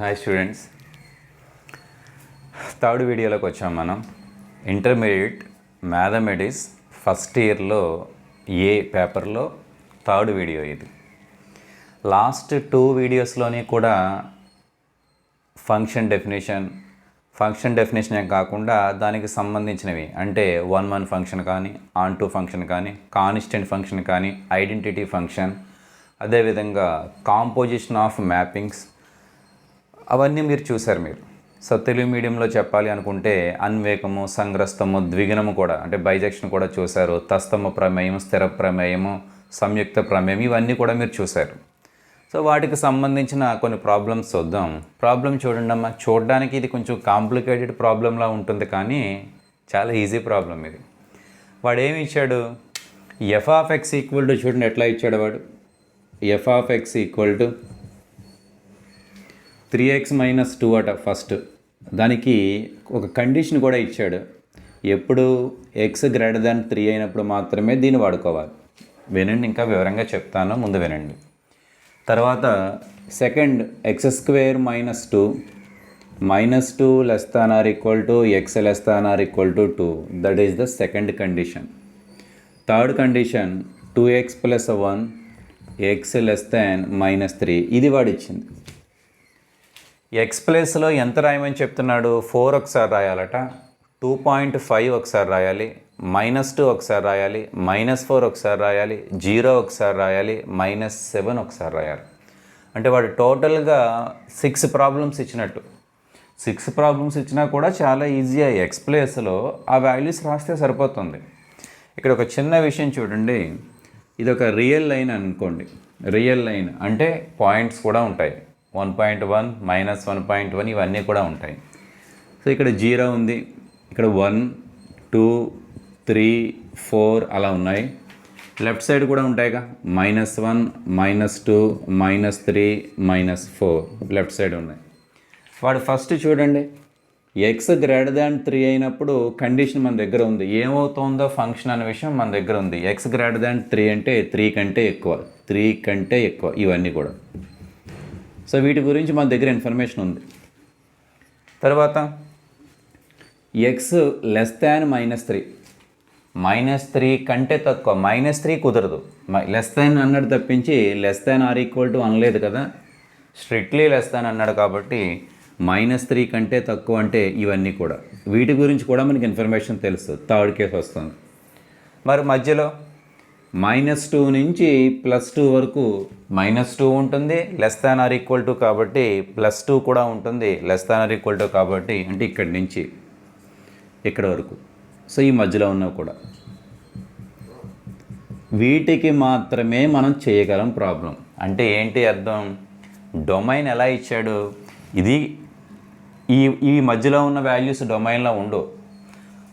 Hi students, third వీడియోలోకి వచ్చాం. మనం ఇంటర్మీడియట్ మ్యాథమెటిక్స్ ఫస్ట్ ఇయర్లో ఏ పేపర్లో థర్డ్ వీడియో ఇది. లాస్ట్ 2 వీడియోస్లోని కూడా ఫంక్షన్ డెఫినేషన్ కాకుండా దానికి సంబంధించినవి అంటే 1 ఫంక్షన్ కానీ, ఆన్ 2 ఫంక్షన్ కానీ, కాన్స్టెంట్ ఫంక్షన్ కానీ, ఐడెంటిటీ ఫంక్షన్, అదేవిధంగా కాంపోజిషన్ ఆఫ్ మ్యాపింగ్స్ అవన్నీ మీరు చూశారు. సో తెలుగు మీడియంలో చెప్పాలి అనుకుంటే అన్వేకము, సంగ్రస్తము, ద్విగుణము కూడా అంటే బైజెక్షన్ కూడా చూశారు. తస్తమ ప్రమేయం, స్థిర ప్రమేయము, సంయుక్త ప్రమేయం ఇవన్నీ కూడా మీరు చూశారు. సో వాటికి సంబంధించిన కొన్ని ప్రాబ్లమ్స్ చూద్దాం. ప్రాబ్లం చూడండి అమ్మా. చూడడానికి ఇది కొంచెం కాంప్లికేటెడ్ ప్రాబ్లంలా ఉంటుంది, కానీ చాలా ఈజీ ప్రాబ్లం ఇది. వాడు ఏమి ఇచ్చాడు? F of x equal to, చూడండి ఎట్లా ఇచ్చాడు వాడు. F of x equal to 3x - 2 అట. ఫస్ట్ దానికి ఒక కండిషన్ కూడా ఇచ్చాడు. ఎప్పుడు x గ్రేటర్ దాన్ 3 అయినప్పుడు మాత్రమే దీన్ని వాడుకోవాలి. వినండి, ఇంకా వివరంగా చెప్తాను, ముందు వినండి. తర్వాత second x² - 2 -2 < x < 2. That is the second condition. Third condition 2x + 1 x < ఇది వాడు ఇచ్చింది. ఎక్స్ ప్లేస్లో ఎంత రాయమని చెప్తున్నాడు? 4 ఒకసారి రాయాలట, 2.5 ఒకసారి రాయాలి, -2 ఒకసారి రాయాలి, -4 ఒకసారి రాయాలి, 0 ఒకసారి రాయాలి, -7 ఒకసారి రాయాలి. అంటే వాడు టోటల్గా 6 ప్రాబ్లమ్స్ ఇచ్చినట్టు. 6 ప్రాబ్లమ్స్ ఇచ్చినా కూడా చాలా ఈజీగా ఎక్స్ ప్లేస్లో ఆ వాల్యూస్ రాస్తే సరిపోతుంది. ఇక్కడ ఒక చిన్న విషయం చూడండి. ఇది ఒక రియల్ లైన్ అనుకోండి. రియల్ లైన్ అంటే పాయింట్స్ కూడా ఉంటాయి. 1.1 -1.1 ఇవన్నీ కూడా ఉంటాయి. సో ఇక్కడ 0 ఉంది, ఇక్కడ 1 2 3 4 అలా ఉన్నాయి. లెఫ్ట్ సైడ్ కూడా ఉంటాయిగా, -1 -2 -3 -4 లెఫ్ట్ సైడ్ ఉన్నాయి. వాడు ఫస్ట్ చూడండి, x గ్రేటర్ దాన్ 3 అయినప్పుడు కండిషన్ మన దగ్గర ఉంది. ఏమవుతుందో ఫంక్షన్ అనే విషయం మన దగ్గర ఉంది. x గ్రేటర్ దాన్ 3 అంటే 3 కంటే ఎక్కువ, 3 కంటే ఎక్కువ ఇవన్నీ కూడా. సో వీటి గురించి మన దగ్గర ఇన్ఫర్మేషన్ ఉంది. తర్వాత x < -3 కంటే తక్కువ. -3 కుదరదు, లెస్ దాన్ అన్నాడు తప్పించి <= అనలేదు కదా. స్ట్రిక్ట్లీ లెస్ దాన్ అన్నాడు కాబట్టి -3 కంటే తక్కువ అంటే ఇవన్నీ కూడా. వీటి గురించి కూడా మనకి ఇన్ఫర్మేషన్ తెలుసు. థర్డ్ కేసు వస్తుంది. మరి మధ్యలో -2 నుంచి +2 వరకు -2 ఉంటుంది, <= కాబట్టి +2 కూడా ఉంటుంది, <= కాబట్టి అంటే ఇక్కడి నుంచి ఇక్కడ వరకు. సో ఈ మధ్యలో ఉన్నవి కూడా వీటికి మాత్రమే మనం చేయగలం ప్రాబ్లం. అంటే ఏంటి అర్థం? డొమైన్ ఎలా ఇచ్చాడు? ఇది ఈ మధ్యలో ఉన్న వాల్యూస్ డొమైన్లో ఉండవు.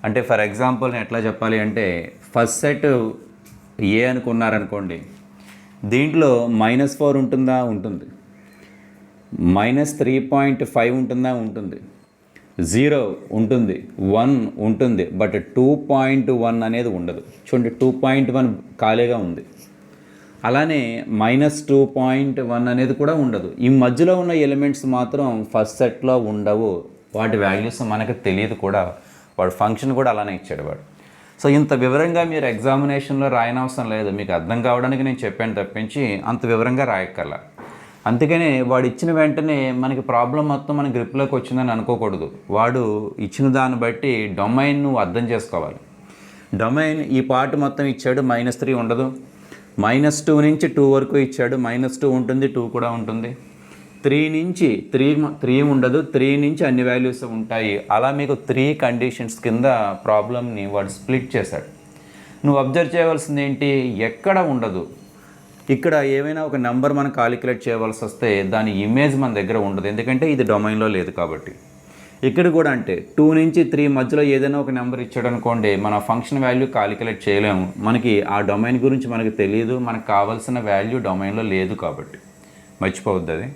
అంటే ఫర్ ఎగ్జాంపుల్ నేను ఎట్లా చెప్పాలి అంటే, ఫస్ట్ సెట్ ఏ అనుకున్నారనుకోండి, దీంట్లో -4 ఉంటుందా? ఉంటుంది. -3.5 ఉంటుందా? ఉంటుంది. 0 ఉంటుంది, 1 ఉంటుంది, బట్ 2.1 అనేది ఉండదు. చూడండి, 2.1 ఖాళీగా ఉంది. అలానే -2.1 అనేది కూడా ఉండదు. ఈ మధ్యలో ఉన్న ఎలిమెంట్స్ మాత్రం ఫస్ట్ సెట్లో ఉండవు. వాటి వాల్యూస్ మనకు తెలియదు కూడా. వాడు ఫంక్షన్ కూడా అలానే ఇచ్చాడు వాడు. సో ఇంత వివరంగా మీరు ఎగ్జామినేషన్లో రాయనవసరం లేదు. మీకు అర్థం కావడానికి నేను చెప్పాను తప్పించి అంత వివరంగా రాయక్కర్లా. అందుకనే వాడు ఇచ్చిన వెంటనే మనకి ప్రాబ్లం మొత్తం మన గ్రిప్లోకి వచ్చిందని అనుకోకూడదు. వాడు ఇచ్చిన దాన్ని బట్టి డొమైన్ నువ్వు అర్థం చేసుకోవాలి. డొమైన్ ఈ పార్ట్ మొత్తం ఇచ్చాడు. -3 ఉండదు. -2 నుంచి 2 వరకు ఇచ్చాడు. -2 ఉంటుంది, 2 కూడా ఉంటుంది. 3 నుంచి 3 ఉండదు, 3 నుంచి అన్ని వాల్యూస్ ఉంటాయి. అలా మీకు 3 కండిషన్స్ కింద ప్రాబ్లమ్ని వాడు స్ప్లిట్ చేశాడు. నువ్వు అబ్జర్వ్ చేయవలసింది ఏంటి? ఎక్కడ ఉండదు. ఇక్కడ ఏమైనా ఒక నెంబర్ మనం కాలిక్యులేట్ చేయవలసి వస్తే దాని ఇమేజ్ మన దగ్గర ఉండదు, ఎందుకంటే ఇది డొమైన్లో లేదు కాబట్టి. ఇక్కడ కూడా అంటే 2 నుంచి 3 మధ్యలో ఏదైనా ఒక నెంబర్ ఇచ్చాడు అనుకోండి, మన ఫంక్షన్ వాల్యూ కాలిక్యులేట్ చేయలేము. మనకి ఆ డొమైన్ గురించి మనకు తెలియదు, మనకు కావాల్సిన వాల్యూ డొమైన్లో లేదు కాబట్టి మర్చిపోవద్దు అది.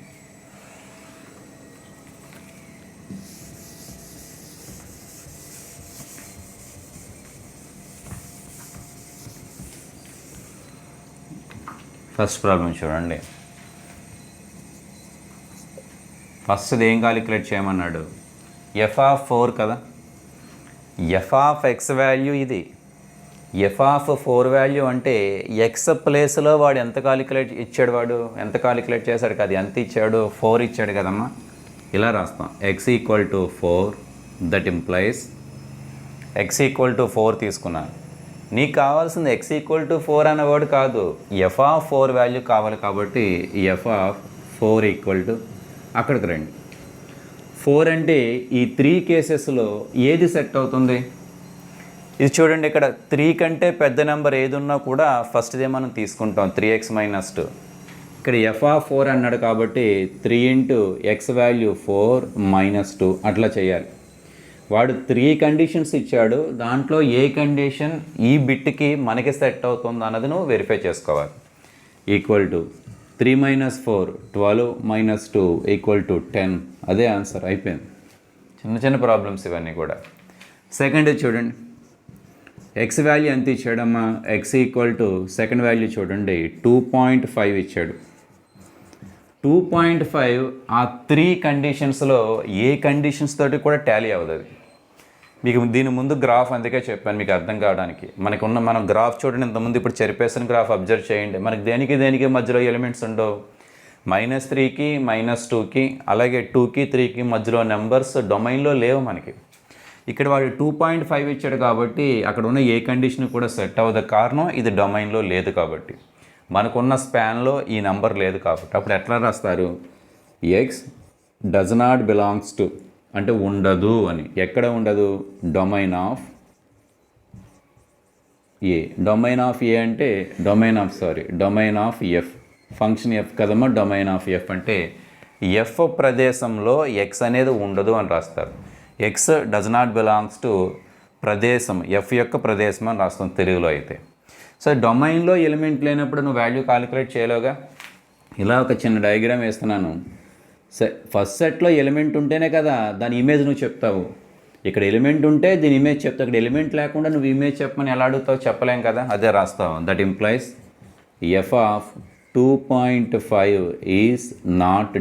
ఫస్ట్ ప్రాబ్లం చూడండి. ఫస్ట్ది ఏం కాలిక్యులేట్ చేయమన్నాడు? ఎఫ్ ఆఫ్ 4 కదా. ఎఫ్ ఆఫ్ ఎక్స్ వాల్యూ ఇది. ఎఫ్ ఆఫ్ 4 వాల్యూ అంటే ఎక్స్ ప్లేస్లో వాడు ఎంత కాలిక్యులేట్ ఇచ్చాడు, వాడు ఎంత కాలిక్యులేట్ చేశాడు కదా, ఎంత ఇచ్చాడు? 4 ఇచ్చాడు కదమ్మా. ఇలా రాస్తాం, X equal to 4, that implies X equal to 4 తీసుకున్నాను. నీకు కావాల్సింది ఎక్స్ ఈక్వల్ టు 4 అనే వర్డ్ కాదు, ఎఫ్ ఆఫ్ 4 వాల్యూ కావాలి. కాబట్టి ఎఫ్ ఆఫ్ 4 ఈక్వల్ టు, అక్కడికి రండి. 4 అంటే ఈ 3 కేసెస్లో ఏది సెట్ అవుతుంది? ఇది చూడండి, ఇక్కడ 3 కంటే పెద్ద నెంబర్ ఏది ఉన్నా కూడా ఫస్ట్దే మనం తీసుకుంటాం, 3x - 2. ఇక్కడ ఎఫ్ ఆఫ్ 4 అన్నాడు కాబట్టి 3 ఇంటూ ఎక్స్ వాల్యూ 4 - 2 అట్లా చేయాలి. వాడు 3 కండిషన్స్ ఇచ్చాడు, దాంట్లో ఏ కండిషన్ ఈ బిట్కి మనకి సెట్ అవుతుంది అన్నది నువ్వు వెరిఫై చేసుకోవాలి. Equal to 3 - 4 12 - 2 equal to 10. అదే ఆన్సర్, అయిపోయింది. చిన్న చిన్న ప్రాబ్లమ్స్ ఇవన్నీ కూడా. సెకండ్ చూడండి, ఎక్స్ వాల్యూ ఎంత ఇచ్చాడమ్మా? X equal to second value చూడండి 2.5 ఇచ్చాడు. 2.5 ఆ 3 కండిషన్స్లో ఏ కండిషన్స్ తోటి కూడా టాలీ అవ్వదు. మీకు దీని ముందు గ్రాఫ్ అందుకే చెప్పాను మీకు అర్థం కావడానికి. మనం గ్రాఫ్ చూడండి, ఇంతకుముందు ఇప్పుడు చెరిపేసిన గ్రాఫ్ అబ్జర్వ్ చేయండి. మనకి దేనికి మధ్యలో ఎలిమెంట్స్ ఉండవు. -3కి -2కి అలాగే 2కి 3కి మధ్యలో నెంబర్స్ డొమైన్లో లేవు మనకి. ఇక్కడ వాడు 2.5 ఇచ్చాడు కాబట్టి అక్కడ ఉన్న ఏ కండిషన్ కూడా సెట్ అవ్వదు. కారణం ఇది డొమైన్లో లేదు కాబట్టి, మనకున్న స్పాన్లో ఈ నెంబర్ లేదు కాబట్టి. అప్పుడు ఎట్లా రాస్తారు? X does not belongs to అంటే ఉండదు అని. ఎక్కడ ఉండదు? Domain of A. Domain of A అంటే domain of f. Function f కదమ్మా. డొమైన్ ఆఫ్ ఎఫ్ అంటే ఎఫ్ ప్రదేశంలో ఎక్స్ అనేది ఉండదు అని రాస్తారు. X does not belongs to ప్రదేశం, ఎఫ్ యొక్క ప్రదేశం అని రాస్తాం తెలుగులో అయితే. సో డొమైన్లో ఎలిమెంట్ లేనప్పుడు నువ్వు వాల్యూ కాలిక్యులేట్ చేయలేవుగా. ఇలా ఒక చిన్న డయాగ్రామ్ వేస్తున్నాను. ఫస్ట్ సెట్లో ఎలిమెంట్ ఉంటేనే కదా దాని ఇమేజ్ నువ్వు చెప్తావు. ఇక్కడ ఎలిమెంట్ ఉంటే దీని ఇమేజ్ చెప్తావు. ఇక్కడ ఎలిమెంట్ లేకుండా నువ్వు ఇమేజ్ చెప్పమని ఎలా అడుగుతావు? చెప్పలేం కదా, అదే రాస్తావు. That implies f of 2.5 is not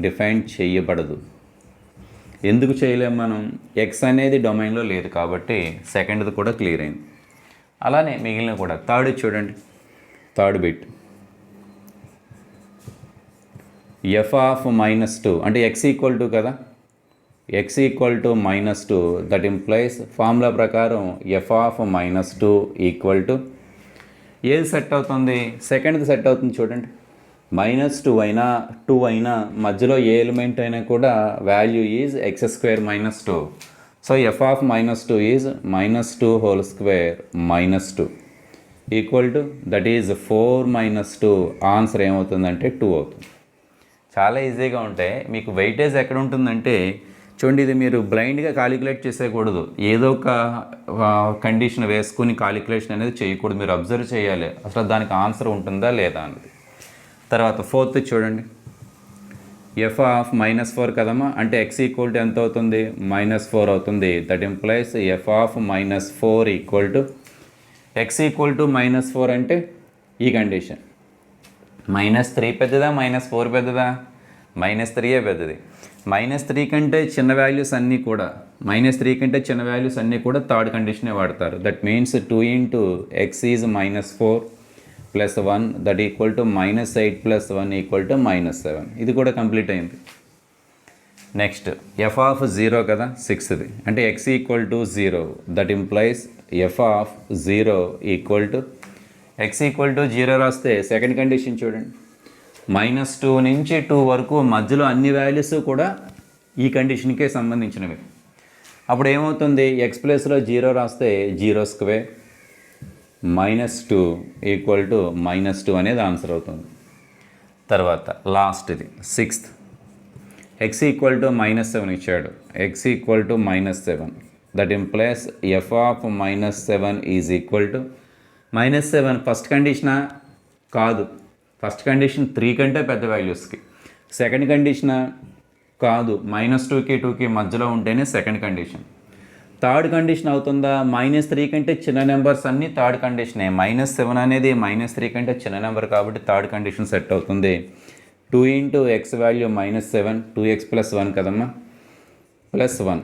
define చేయబడదు. ఎందుకు చేయలేము మనం? ఎక్స్ అనేది డొమైన్లో లేదు కాబట్టి. సెకండ్ది కూడా క్లియర్ అయింది. అలానే మిగిలిన కూడా. థర్డ్ చూడండి, థర్డ్ బిట్ ఎఫ్ ఆఫ్ -2 అంటే ఎక్స్ ఈక్వల్ టు కదా, X equal to -2. That implies formula ప్రకారం ఎఫ్ ఆఫ్ -2 ఈక్వల్ టు ఏది సెట్ అవుతుంది? సెకండ్ది సెట్ అవుతుంది. చూడండి, -2 అయినా 2 అయినా మధ్యలో ఏ ఎలిమెంట్ అయినా కూడా value is x² - 2. So F of -2 is -2 whole square -2 equal to that is 4 - 2. Answer ఏమవుతుందంటే 2 అవుతుంది. చాలా ఈజీగా ఉంటాయి. మీకు వెయిటేజ్ ఎక్కడ ఉంటుందంటే చూడండి, ఇది మీరు బ్లైండ్గా కాలిక్యులేట్ చేసేయకూడదు. ఏదో ఒక కండిషన్ వేసుకుని కాలిక్యులేషన్ అనేది చేయకూడదు. మీరు అబ్జర్వ్ చేయాలి అసలు దానికి ఆన్సర్ ఉంటుందా లేదా అన్నది. తర్వాత ఫోర్త్ చూడండి, ఎఫ్ ఆఫ్ -4 కదమ్మా. అంటే ఎక్స్ ఈక్వల్ టు ఎంత అవుతుంది? -4 అవుతుంది. That implies f of -4 equal to X equal to -4 అంటే ఈ కండిషన్. -3 పెద్దదా -4 పెద్దదా? -3 పెద్దది. -3 కంటే చిన్న వాల్యూస్ అన్నీ కూడా థర్డ్ కండిషనే వాడతారు. That means 2 into X is -4 + 1 that equal to -8 + 1 equal to -7. ఇది కూడా కంప్లీట్ అయింది. నెక్స్ట్ ఎఫ్ ఆఫ్ 0 కదా, 6ది. అంటే X equal to 0. That implies f of 0 equal to X equal to 0 రాస్తే సెకండ్ కండిషన్ చూడండి, -2 నుంచి 2 వరకు మధ్యలో అన్ని వాల్యూస్ కూడా ఈ కండిషన్కే సంబంధించినవి. అప్పుడు ఏమవుతుంది? ఎక్స్ ప్లేస్లో 0 రాస్తే 0² -2 ఈక్వల్ టు -2 అనేది ఆన్సర్ అవుతుంది. తర్వాత లాస్ట్ది 6th, ఎక్స్ ఈక్వల్ టు -7 ఇచ్చాడు. X equal to -7. That implies f of -7 is equal to -7. First కండిషనా? కాదు. ఫస్ట్ కండిషన్ 3 కంటే పెద్ద వాల్యూస్కి. సెకండ్ కండిషనా? కాదు. -2కి 2కి మధ్యలో ఉంటేనే సెకండ్ కండిషన్. థర్డ్ కండిషన్ అవుతుందా? -3 కంటే చిన్న నెంబర్స్ అన్నీ థర్డ్ కండిషనే. -7 అనేది -3 కంటే చిన్న నెంబర్ కాబట్టి థర్డ్ కండిషన్ సెట్ అవుతుంది. 2 ఇంటూ ఎక్స్ వాల్యూ -7 2x + 1 కదమ్మా +1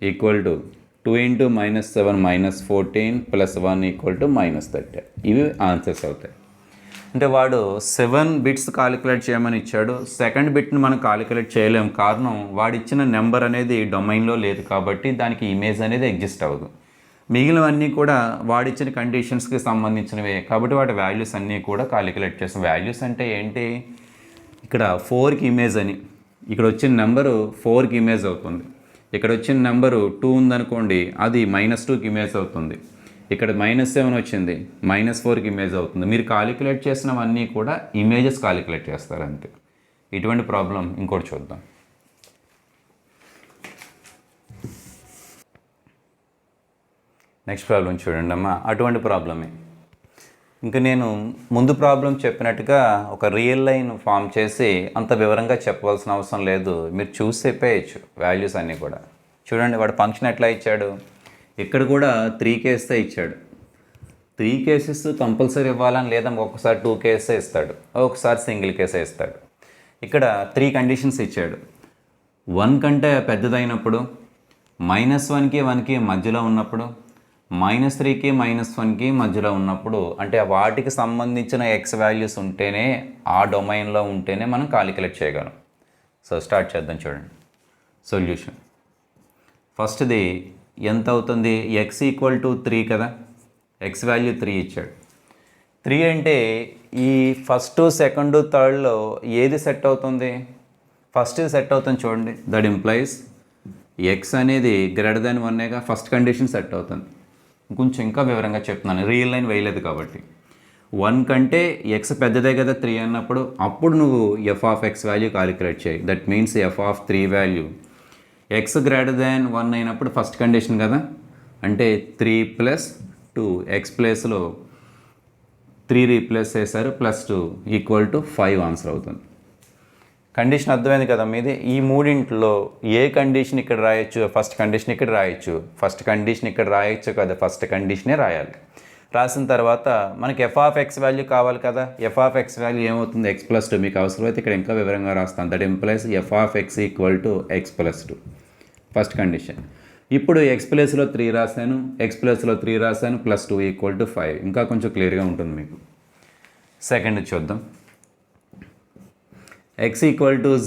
equal to 2 into -7 -14 + 1 equal to -30. ఇవి ఆన్సర్స్ అవుతాయి. అంటే వాడు 7 బిట్స్ కాలిక్యులేట్ చేయమని ఇచ్చాడు. సెకండ్ బిట్ని మనం కాలిక్యులేట్ చేయలేము. కారణం వాడిచ్చిన నెంబర్ అనేది డొమైన్లో లేదు కాబట్టి దానికి ఇమేజ్ అనేది ఎగ్జిస్ట్ అవ్వదు. మిగిలినవన్నీ కూడా వాడిచ్చిన కండిషన్స్కి సంబంధించినవే కాబట్టి వాటి వాల్యూస్ అన్నీ కూడా కాలిక్యులేట్ చేస్తాం. వాల్యూస్ అంటే ఏంటి, ఇక్కడ 4కి ఇమేజ్ అని, ఇక్కడ వచ్చిన నెంబరు 4కి ఇమేజ్ అవుతుంది. ఇక్కడ వచ్చిన నెంబరు 2 ఉందనుకోండి, అది -2కి ఇమేజ్ అవుతుంది. ఇక్కడ -7 వచ్చింది, -4కి ఇమేజ్ అవుతుంది. మీరు కాలిక్యులేట్ చేసినవన్నీ కూడా ఇమేజెస్ కాలిక్యులేట్ చేస్తారు అంతే. ఇటువంటి ప్రాబ్లం ఇంకోటి చూద్దాం. నెక్స్ట్ ప్రాబ్లం చూడండి అమ్మా, అటువంటి ప్రాబ్లమే. ఇంకా నేను ముందు ప్రాబ్లం చెప్పినట్టుగా ఒక రియల్ లైన్ ఫామ్ చేసి అంత వివరంగా చెప్పవలసిన అవసరం లేదు, మీరు చూసి చెప్పేయచ్చు వాల్యూస్ అన్నీ కూడా. చూడండి వాడు ఫంక్షన్ ఎట్లా ఇచ్చాడు, ఇక్కడ కూడా 3 కేసెస్ ఇచ్చాడు. 3 కేసెస్ కంపల్సరీ ఇవ్వాలని లేదా ఒక్కసారి 2 కేసెస్ ఇస్తాడు, ఒకసారి సింగిల్ కేసే ఇస్తాడు. ఇక్కడ 3 కండిషన్స్ ఇచ్చాడు. 1 కంటే పెద్దదైనప్పుడు, -1కి 1కి మధ్యలో ఉన్నప్పుడు, -3కి -1కి మధ్యలో ఉన్నప్పుడు, అంటే వాటికి సంబంధించిన ఎక్స్ వాల్యూస్ ఉంటేనే ఆ డొమైన్లో ఉంటేనే మనం కాలిక్యులేట్ చేయగలం. సో స్టార్ట్ చేద్దాం. చూడండి సొల్యూషన్. ఫస్ట్ది ఎంత అవుతుంది, x = 3 కదా, ఎక్స్ వాల్యూ 3 ఇచ్చాడు. 3 అంటే ఈ ఫస్ట్ సెకండ్ థర్డ్లో ఏది సెట్ అవుతుంది, ఫస్ట్ సెట్ అవుతుంది చూడండి. దట్ ఇంప్లైస్ ఎక్స్ అనేది >1 ఫస్ట్ కండిషన్ సెట్ అవుతుంది. కొంచెం ఇంకా వివరంగా చెప్తున్నాను, రియల్ లైన్ వేయలేదు కాబట్టి. 1 కంటే ఎక్స్ పెద్దదే కదా 3 అన్నప్పుడు, అప్పుడు నువ్వు f(x) వాల్యూ కాలిక్యులేట్ చేయి. That means f(3) value x >1 అయినప్పుడు ఫస్ట్ కండిషన్ కదా, అంటే 3 + 2 ఎక్స్ ప్లేస్లో 3 రీప్లేస్ చేశారు +2 = 5 ఆన్సర్ అవుతుంది. కండిషన్ అర్థమైంది కదా మీది. ఈ మూడింట్లో ఏ కండిషన్ ఇక్కడ రాయొచ్చు, ఫస్ట్ కండిషన్ ఇక్కడ రాయొచ్చు, ఫస్ట్ కండిషన్ ఇక్కడ రాయొచ్చు కదా, ఫస్ట్ కండిషనే రాయాలి. రాసిన తర్వాత మనకి f(x) వాల్యూ కావాలి కదా, f(x) వాల్యూ ఏమవుతుంది, x + 2. మీకు అవసరమైతే ఇక్కడ ఇంకా వివరంగా రాస్తాను. That implies f(x) = x + 2 first condition. ఇప్పుడు x ప్లేస్లో 3 రాశాను, x ప్లేస్లో 3 రాశాను, +2 = 5. ఇంకా కొంచెం క్లియర్గా ఉంటుంది మీకు. సెకండ్ చూద్దాం. x =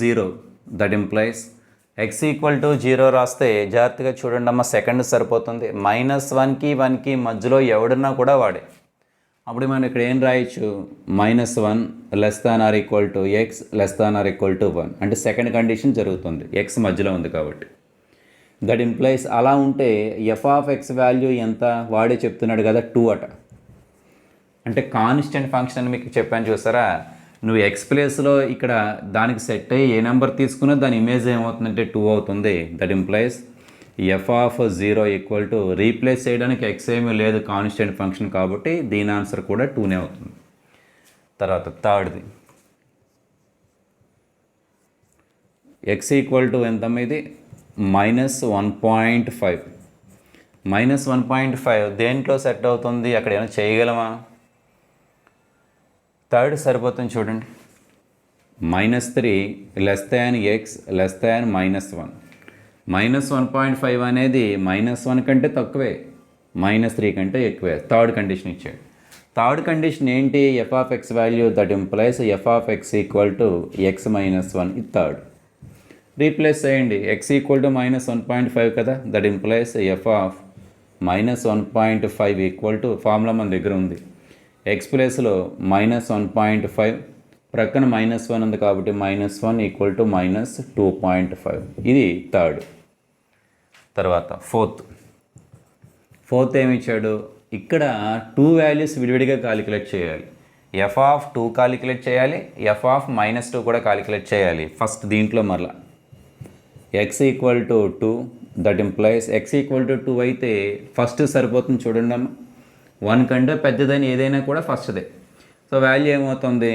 0. దట్ ఇంప్లైస్ x = 0 రాస్తే జాగ్రత్తగా చూడండి అమ్మ, సెకండ్ సరిపోతుంది. -1కి 1కి మధ్యలో ఎవడన్నా కూడా వాడే. అప్పుడు మనం ఇక్కడ ఏం రాయొచ్చు, -1 < x < 1 అంటే సెకండ్ కండిషన్ జరుగుతుంది, x మధ్యలో ఉంది కాబట్టి. దట్ ఇంప్లైస్ అలా ఉంటే f(x) వాల్యూ ఎంత, వాడే చెప్తున్నాడు కదా 2 అట. అంటే కాన్స్టెంట్ ఫంక్షన్ అని మీకు చెప్పాను చూసారా, నువ్వు ఎక్స్ ప్లేస్లో ఇక్కడ దానికి సెట్ అయ్యి ఏ నెంబర్ తీసుకున్నా దాని ఇమేజ్ ఏమవుతుందంటే 2 అవుతుంది. దట్ ఇంప్లైస్ f(0) రీప్లేస్ చేయడానికి ఎక్స్ ఏమీ లేదు, కాన్స్టెంట్ ఫంక్షన్ కాబట్టి దీని ఆన్సర్ కూడా 2నే అవుతుంది. తర్వాత థర్డ్ది x = ఎంత ఇది -1.5. -1.5 దేంట్లో సెట్ అవుతుంది, అక్కడ ఏమైనా చేయగలమా, థర్డ్ సరిపోతుంది చూడండి. -3 < x < 1 -1.5 అనేది -1 కంటే తక్కువే, -3 కంటే ఎక్కువే. థర్డ్ కండిషన్ ఇచ్చాడు. థర్డ్ కండిషన్ ఏంటి, f(x) value. That implies f(x) = x - 1. ఇది థర్డ్. రీప్లేస్ చేయండి, x = -1.5 కదా, దట్ ఇంప్లైస్ f -1.5 ఫార్ములా మన దగ్గర ఉంది. x ప్లేస్లో -1.5 ప్రక్కన -1 ఉంది కాబట్టి -1 = -2.5. ఇది థర్డ్. తర్వాత ఫోర్త్ ఏమి ఇచ్చాడు, ఇక్కడ 2 వాల్యూస్ విడివిడిగా కాలిక్యులేట్ చేయాలి. f(2) కాలిక్యులేట్ చేయాలి, f(-2) కూడా కాలిక్యులేట్ చేయాలి. ఫస్ట్ దీంట్లో మరలా x = 2. దట్ ఇంప్లైస్ x = 2 అయితే ఫస్ట్ సరిపోతుంది చూడండి అమ్మ. 1 కంటే పెద్దదని ఏదైనా కూడా ఫస్ట్దే. సో వాల్యూ ఏమవుతుంది,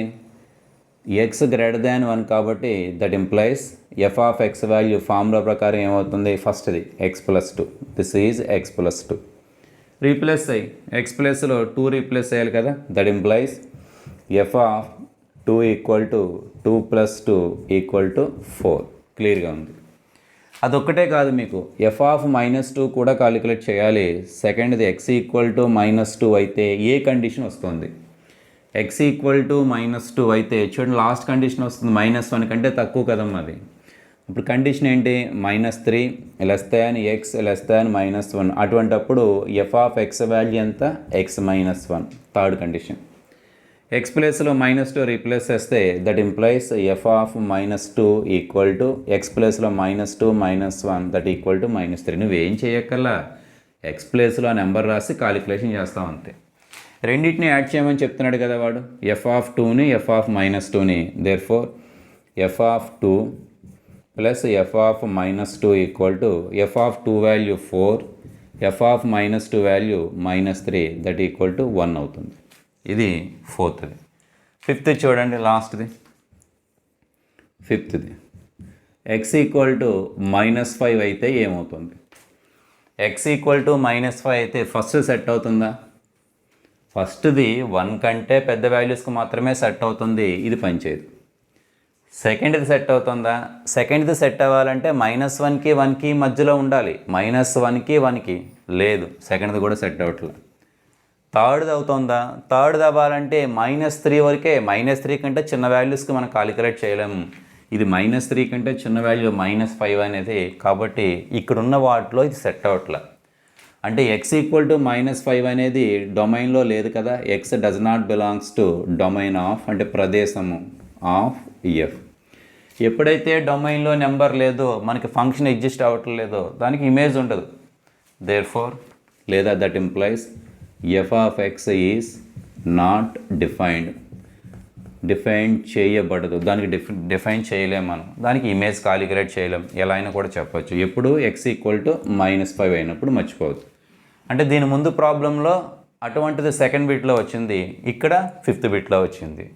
x >1 కాబట్టి that implies f(x) value formula ప్రకారం ఏమవుతుంది, ఫస్ట్ది x + 2. This is x + 2. Replace అయ్యి x ప్లేస్లో 2 రీప్లేస్ చేయాలి కదా, that implies f 2 equal to 2 plus 2 equal to 4 క్లియర్గా ఉంది. అదొక్కటే కాదు, మీకు ఎఫ్ ఆఫ్ -2 కూడా కాలిక్యులేట్ చేయాలి. సెకండ్ది ఎక్స్ ఈక్వల్ టు -2 అయితే ఏ కండిషన్ వస్తుంది? ఎక్స్ ఈక్వల్ టు -2 అయితే చూడండి, లాస్ట్ కండిషన్ వస్తుంది -1 కంటే తక్కువ కదమ్మా అది. ఇప్పుడు కండిషన్ ఏంటి? -3 x -1. అటువంటప్పుడు ఎఫ్ ఆఫ్ ఎక్స్ వాల్యూ ఎంత? x -1. Third condition. ఎక్స్ ప్లేస్లో -2 రీప్లేస్ చేస్తే that implies f of -2 equal to X ప్లేస్లో -2 -1 దట్ ఈక్వల్ టు -3. నువ్వేం చేయక్కర్లా, ఎక్స్ ప్లేస్లో ఆ నెంబర్ రాసి కాలిక్యులేషన్ చేస్తావు అంతే. రెండింటిని యాడ్ చేయమని చెప్తున్నాడు కదా వాడు, ఎఫ్ ఆఫ్ 2ని ఎఫ్ ఆఫ్ -2ని. Therefore F of 2 plus F of -2 equal to F of 2 value 4, F of -2 value -3 that equal to 1 అవుతుంది. ఇది ఫోర్త్ది. ఫిఫ్త్ చూడండి, లాస్ట్ది. ఫిఫ్త్ది ఎక్స్ ఈక్వల్ టు -5 అయితే ఏమవుతుంది? ఎక్స్ ఈక్వల్ టు -5 అయితే ఫస్ట్ సెట్ అవుతుందా? ఫస్ట్ది 1 కంటే పెద్ద వాల్యూస్కి మాత్రమే సెట్ అవుతుంది, ఇది పనిచేయదు. సెకండ్ది సెట్ అవుతుందా? సెకండ్ది సెట్ అవ్వాలంటే -1కి 1కి మధ్యలో ఉండాలి. -1కి 1కి లేదు, సెకండ్ది కూడా సెట్ అవ్వట్లేదు. థర్డ్ది అవుతుందా? థర్డ్ది అవ్వాలంటే -3 వరకే. -3 కంటే చిన్న వాల్యూస్కి మనం కాలిక్యులేట్ చేయలేము. ఇది -3 కంటే చిన్న వాల్యూ -5 అనేది, కాబట్టి ఇక్కడున్న వాటిలో ఇది సెట్ అవ్వట్లే. అంటే ఎక్స్ ఈక్వల్ టు -5 అనేది డొమైన్లో లేదు కదా. X does not belongs to domain of, అంటే ప్రదేశము ఆఫ్ ఎఫ్. ఎప్పుడైతే డొమైన్లో నెంబర్ లేదో, మనకి ఫంక్షన్ ఎగ్జిస్ట్ అవ్వట్లేదో, దానికి ఇమేజ్ ఉండదు. దేర్ఫోర్ లేదా that implies f of X is not defined. Define చేయబడదు, దానికి డిఫైన్ చేయలేము మనం, దానికి ఇమేజ్ కాలిక్యులేట్ చేయలేం. ఎలా అయినా కూడా చెప్పచ్చు. ఎప్పుడు ఎక్స్ ఈక్వల్ టు -5 అయినప్పుడు మర్చిపోవద్దు. అంటే దీని ముందు ప్రాబ్లంలో అటువంటిది సెకండ్ బిట్లో వచ్చింది, ఇక్కడ ఫిఫ్త్ బిట్లో వచ్చింది.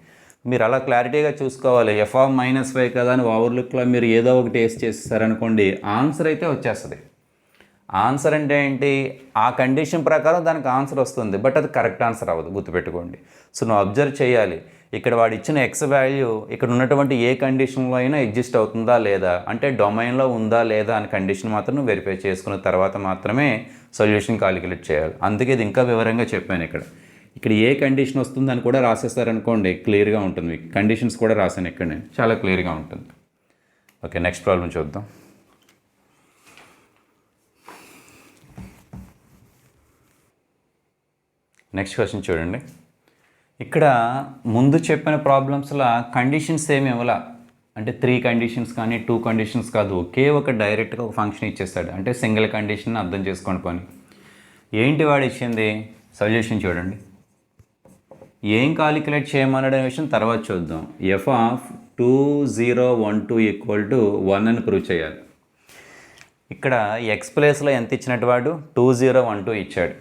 మీరు అలా క్లారిటీగా చూసుకోవాలి. ఎఫ్ ఆఫ్ -5 కదా అని ఓవర్లుక్లో మీరు ఏదో ఒకటి వేసి చేస్తారనుకోండి, ఆన్సర్ అయితే వచ్చేస్తుంది. ఆన్సర్ అంటే ఏంటి? ఆ కండిషన్ ప్రకారం దానికి ఆన్సర్ వస్తుంది, బట్ అది కరెక్ట్ ఆన్సర్ అవ్వదు, గుర్తుపెట్టుకోండి. సో నువ్వు అబ్జర్వ్ చేయాలి, ఇక్కడ వాడు ఇచ్చిన ఎక్స్ వాల్యూ ఇక్కడ ఉన్నటువంటి ఏ కండిషన్లో అయినా ఎగ్జిస్ట్ అవుతుందా లేదా, అంటే డొమైన్లో ఉందా లేదా అని కండిషన్ మాత్రం నువ్వు వెరిఫై చేసుకున్న తర్వాత మాత్రమే సొల్యూషన్ కాలిక్యులేట్ చేయాలి. అందుకే ఇది ఇంకా వివరంగా చెప్పాను. ఇక్కడ ఏ కండిషన్ వస్తుందని కూడా రాసేస్తారనుకోండి, క్లియర్గా ఉంటుంది. మీకు కండిషన్స్ కూడా రాశాను ఇక్కడ, నేను చాలా క్లియర్గా ఉంటుంది. ఓకే, నెక్స్ట్ ప్రాబ్లం చూద్దాం. నెక్స్ట్ క్వశ్చన్ చూడండి. ఇక్కడ ముందు చెప్పిన ప్రాబ్లమ్స్లో కండిషన్స్ ఏమి ఇవ్వాల, అంటే 3 కండిషన్స్ కానీ 2 కండిషన్స్ కాదు, ఒకే ఒక డైరెక్ట్గా ఒక ఫంక్షన్ ఇచ్చేస్తాడు. అంటే సింగిల్ కండిషన్ అర్థం చేసుకోండి పని. ఏంటి వాడు ఇచ్చింది? సొల్యూషన్ చూడండి. ఏం కాలిక్యులేట్ చేయమన్నాడు అనే విషయం తర్వాత చూద్దాం. ఎఫ్ ఆఫ్ 2 0 1 2 ఈక్వల్ టు 1 అని ప్రూవ్ చేయాలి. ఇక్కడ ఎక్స్ ప్లేస్లో ఎంత ఇచ్చినట్టు వాడు 2 0 1 2 ఇచ్చాడు.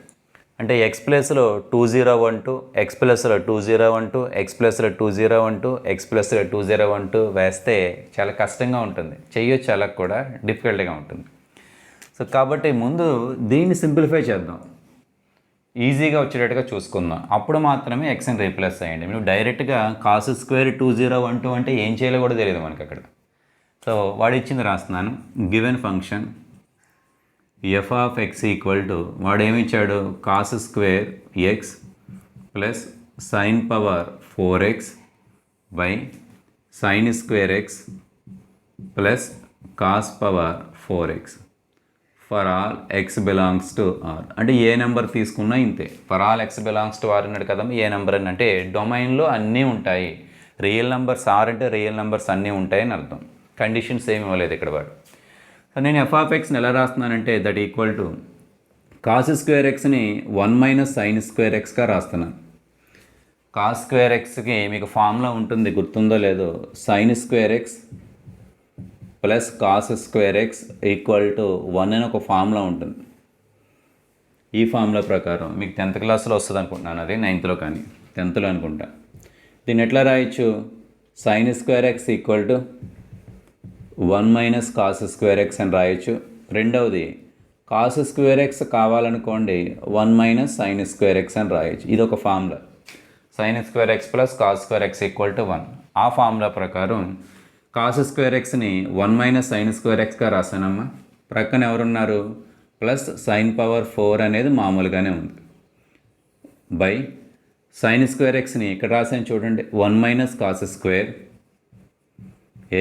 అంటే ఎక్స్ ప్లేస్లో 2 0 1 2, ఎక్స్ ప్లేస్లో 2 0 1 2, ఎక్స్ ప్లేస్లో 2 0 1 2, ఎక్స్ ప్లేస్లో 2 0 1 2 వేస్తే చాలా కష్టంగా ఉంటుంది, చెయ్యొచ్చు, చాలా కూడా డిఫికల్ట్గా ఉంటుంది. సో కాబట్టి ముందు దీన్ని సింప్లిఫై చేద్దాం, ఈజీగా వచ్చేటట్టుగా చూసుకుందాం. అప్పుడు మాత్రమే ఎక్స్ని రీప్లేస్ చేయండి. మీరు డైరెక్ట్గా కాస్ స్క్వేర్ 2 0 1 2 అంటే ఏం చేయాలో కూడా తెలియదు మనకి అక్కడ. సో వాడు ఇచ్చింది రాస్తున్నాను. Given function f of x equal to, వాడు ఏమిచ్చాడు? Cos square x plus sine power 4x by sine square x plus cos power 4x for all x belongs to R. అంటే ఏ నెంబర్ తీసుకున్నా ఇంతే. For all x belongs to R అన్నాడు కదా, ఏ number అని అంటే డొమైన్లో అన్నీ ఉంటాయి. రియల్ నెంబర్స్ ఆర్ అంటే రియల్ నెంబర్స్ అన్నీ ఉంటాయని అర్థం. కండిషన్స్ ఏమి ఇవ్వలేదు ఇక్కడ వాడు. సో నేను ఎఫ్ ఆఫ్ ఎక్స్ని ఎలా రాస్తున్నానంటే that equal to cos square ఎక్స్ని 1 మైనస్ సైన్ స్క్వేర్ ఎక్స్గా రాస్తున్నాను. కాస్ స్క్వేర్ ఎక్స్కి మీకు ఫార్ములా ఉంటుంది, గుర్తుందో లేదో, sine square x plus cos square x equal to 1 అని ఒక ఫార్ములా ఉంటుంది. ఈ ఫార్ములా ప్రకారం మీకు 10th క్లాస్లో వస్తుంది అనుకుంటున్నాను, అది 9thలో కానీ 10thలో అనుకుంటా. దీన్ని ఎట్లా రాయొచ్చు? Sine square x equal to 1 minus cos square x అని రాయొచ్చు. రెండవది కాస్ స్క్వేర్ ఎక్స్ కావాలనుకోండి 1 మైనస్ సైన్ స్క్వేర్ ఎక్స్ అని రాయొచ్చు. ఇది ఒక formula. Sine square x plus cos square x equal to 1. ఆ ఫార్ములా ప్రకారం కాస్ స్క్వేర్ ఎక్స్ని 1 మైనస్ సైన్ స్క్వేర్ ఎక్స్గా రాశానమ్మా. ప్రక్కన ఎవరున్నారు, ప్లస్ సైన్ పవర్ 4 అనేది మామూలుగానే ఉంది, బై సైన్ స్క్వేర్ ఎక్స్ని ఇక్కడ రాసాను చూడండి, 1 minus cos square